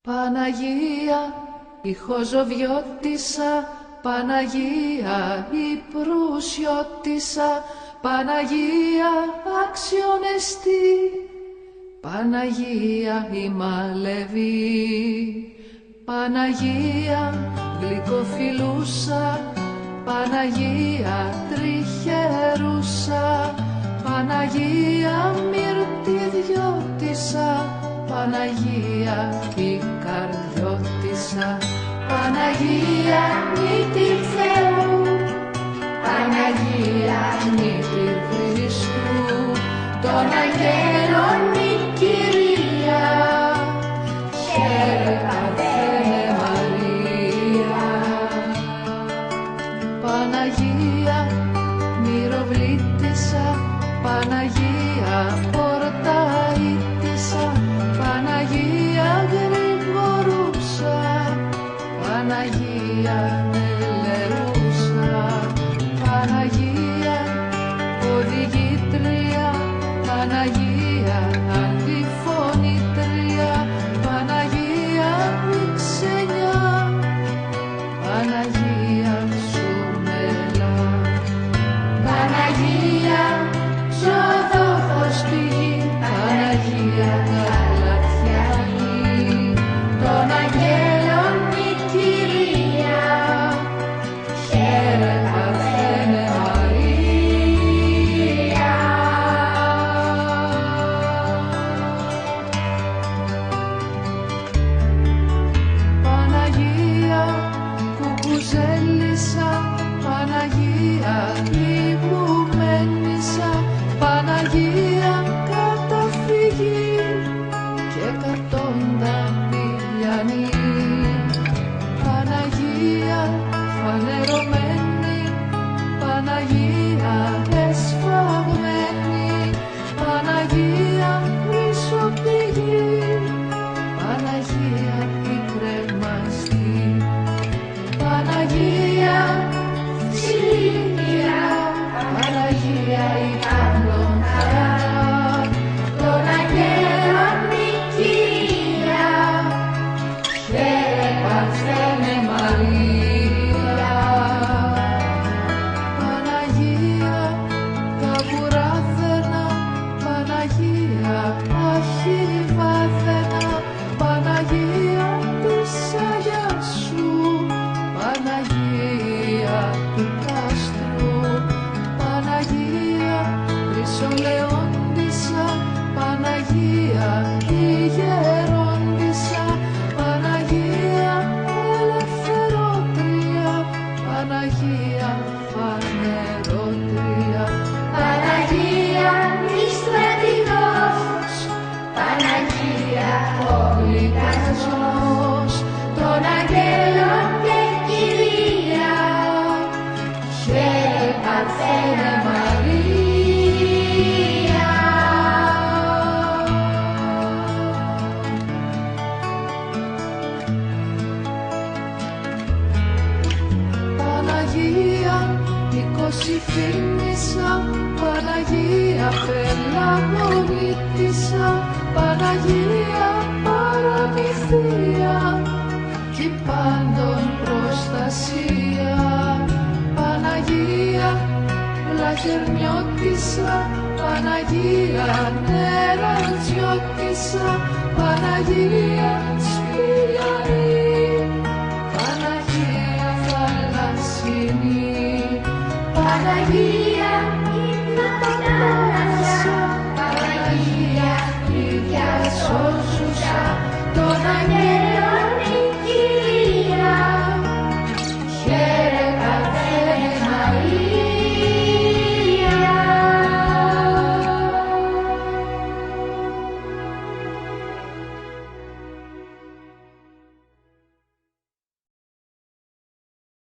Παναγία, η Χοζοβιώτισσα, Παναγία, η Προυσιώτισσα, Παναγία, αξιονεστή, Παναγία, η Μαλεβή, Παναγία, γλυκοφιλούσα, Παναγία, τριχερούσα, Παναγία, μυρτιδιώτισσα, Παναγία, πικαρδιώτισσα, Παναγία, μήτηρ Θεού, Παναγία, μήτηρ Χριστού, των αγγέλων η Κυρία, χαίρε Παρθένε Μαρία. Παναγία, μυροβλήτισσα, Παναγία, πορταΐτισσα, Παναγία, γρηγορούσα, Παναγία, ελεούσα, Παναγία, οδηγήτρια, Παναγία, αντιφωνήτρια, Παναγία, μηξενιά, Παναγία, σουμελά, Παναγία, ζωδόφος πηγή, Παναγία, γαλατιανή, των αγγέλων η Κυρία, χαίρε Παρθένε Μαρία. Παναγία, κουκουζέλισσα, Παναγία, ηγουμένισσα, Παναγία, καταφυγή και κατόντα πηλιανή, Παναγία, φανερωμένη, Παναγία, εσφαγμένη, Παναγία, χρυσοπηγή, Παναγία, η κρεμαστή, Παναγία, ψηλία, Παναγία, η καλονθιά, των αγγέλων η Κυρία, χαίρε Παρθένε Μαρία. Παναγία, καβουράθαινα, Παναγία, αχιβάθαινα, Παναγία της Αγιάσου, Παναγία του κάστρου, Παναγία, χρυσολεόντισσα, Παναγία, η γερόντισσα, Παναγία, ελευθερότρια, Παναγία, φανερότρια, Παναγία, η στρατηγός, Παναγία, ο λικασμός, των αγγέλων και Κυρία, χαίρε Παρθένε Μαρία. Παναγία, οικοσυφήνισσα, Παναγία, πελαγωνίτισσα, Παναγία, παραμυθία, κι πάντων προστασία, Παναγία, βλαχερνιώτισσα, Παναγία, νεραντζιώτισσα, Παναγία, σπηλιαρή, Παναγία, θαλασσινή, Παναγία,